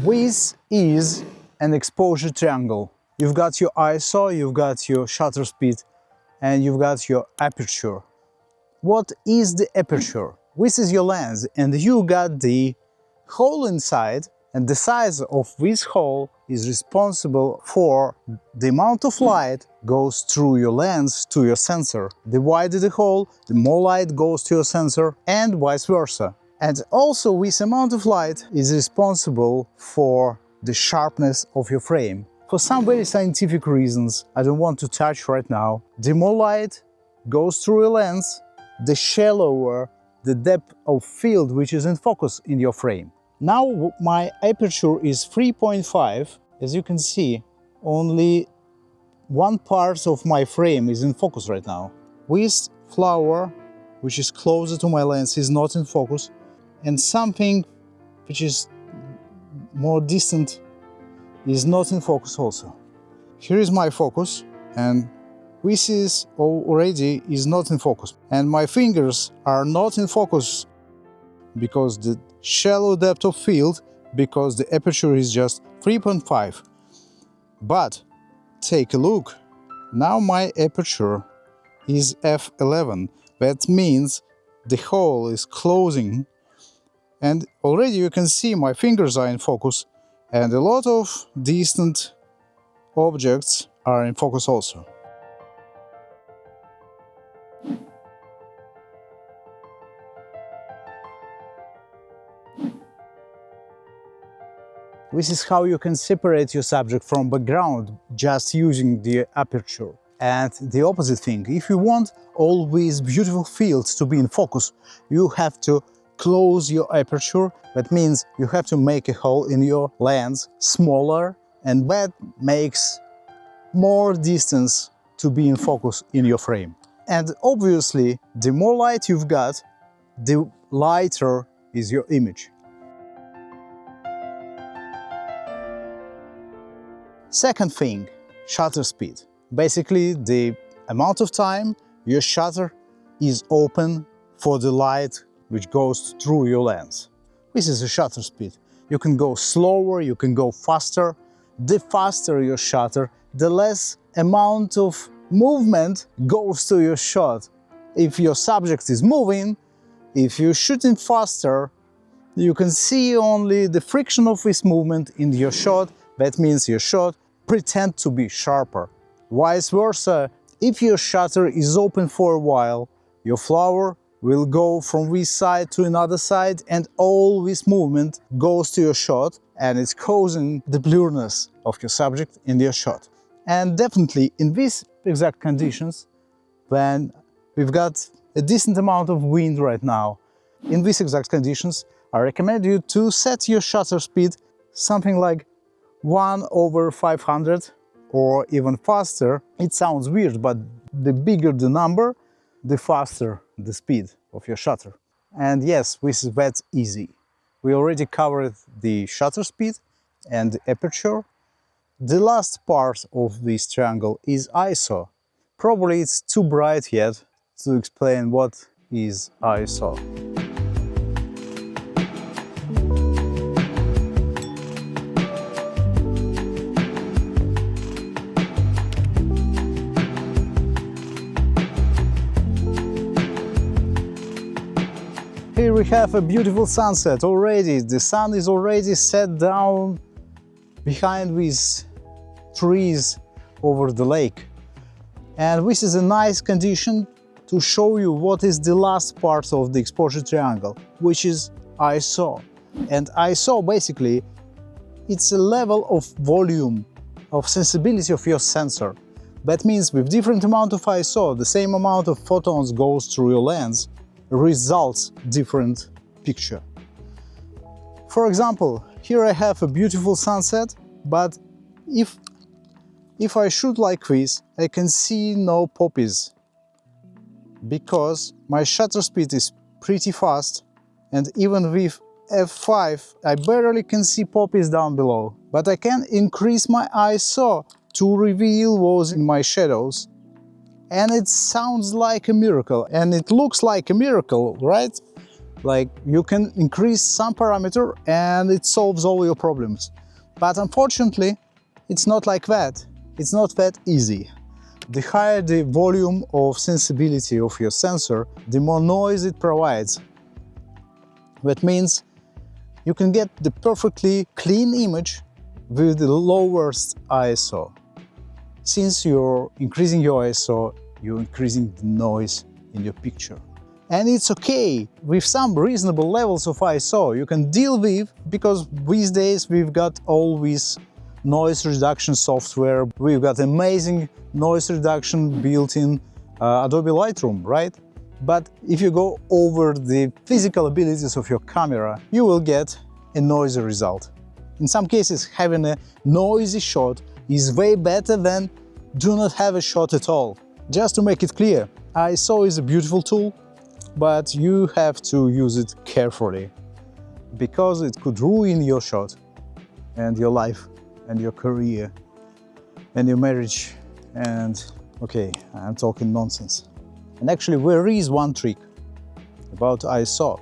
This is an exposure triangle. You've got your ISO, you've got your shutter speed, and you've got your aperture. What is the aperture? This is your lens, and you got the hole inside, and the size of this hole is responsible for the amount of light goes through your lens to your sensor. The wider the hole, the more light goes to your sensor, and vice versa. And also this amount of light is responsible for the sharpness of your frame. For some very scientific reasons I don't want to touch right now, the more light goes through your lens, the shallower the depth of field which is in focus in your frame. Now my aperture is 3.5. As you can see, only one part of my frame is in focus right now. This flower, which is closer to my lens, is not in focus, and something which is more distant is not in focus also. Here is my focus, and this is already is not in focus. And my fingers are not in focus because the shallow depth of field, because the aperture is just 3.5. But take a look. Now my aperture is F11. That means the hole is closing, and already you can see my fingers are in focus, and a lot of distant objects are in focus also. This is how you can separate your subject from background just using the aperture. And the opposite thing, if you want all these beautiful fields to be in focus, you have to close your aperture. That means you have to make a hole in your lens smaller, and that makes more distance to be in focus in your frame. And obviously, the more light you've got, the lighter is your image. Second thing, shutter speed. Basically, the amount of time your shutter is open for the light which goes through your lens. This is a shutter speed. You can go slower, you can go faster. The faster your shutter, the less amount of movement goes to your shot. If your subject is moving, if you're shooting faster, you can see only the friction of this movement in your shot. That means your shot pretends to be sharper. Vice versa, if your shutter is open for a while, your flower will go from this side to another side, and all this movement goes to your shot, and it's causing the blurriness of your subject in your shot. And definitely in these exact conditions, when we've got a decent amount of wind right now, in these exact conditions, I recommend you to set your shutter speed something like 1/500 or even faster. It sounds weird, but the bigger the number, the faster the speed of your shutter. And yes, this is that easy. We already covered the shutter speed and the aperture. The last part of this triangle is ISO. Probably it's too bright yet to explain what is ISO. Here we have a beautiful sunset already. The sun is already set down behind these trees over the lake. And this is a nice condition to show you what is the last part of the exposure triangle, which is ISO. And ISO basically, it's a level of volume, of sensibility of your sensor. That means with different amount of ISO, the same amount of photons goes through your lens, results different picture. For example, here I have a beautiful sunset, but if I shoot like this, I can see no poppies because my shutter speed is pretty fast, and even with F5 I barely can see poppies down below. But I can increase my ISO to reveal those in my shadows, and it sounds like a miracle, and it looks like a miracle, right? Like, you can increase some parameter and it solves all your problems. But unfortunately, it's not like that. It's not that easy. The higher the volume of sensibility of your sensor, the more noise it provides. That means you can get the perfectly clean image with the lowest ISO. Since you're increasing your ISO, you're increasing the noise in your picture. And it's okay, with some reasonable levels of ISO you can deal with, because these days we've got always noise reduction software, we've got amazing noise reduction built in Adobe Lightroom, right? But if you go over the physical abilities of your camera, you will get a noisy result. In some cases, having a noisy shot is way better than do not have a shot at all. Just to make it clear, ISO is a beautiful tool, but you have to use it carefully, because it could ruin your shot and your life and your career and your marriage and... okay, I'm talking nonsense. And actually, there is one trick about ISO.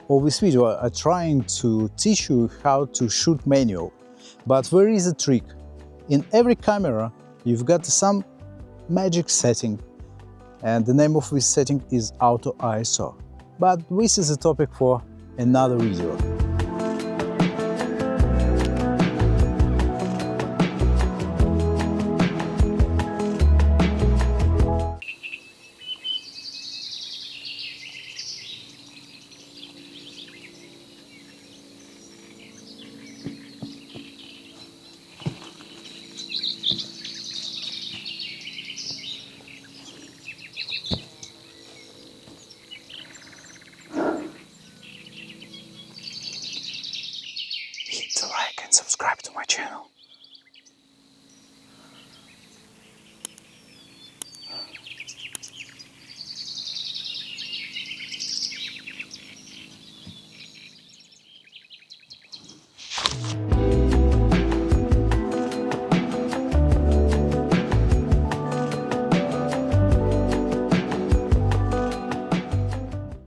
All this video I'm trying to teach you how to shoot manual, but there is a trick. In every camera you've got some magic setting, and the name of this setting is Auto ISO. But this is a topic for another video. Hit the like and subscribe to my channel.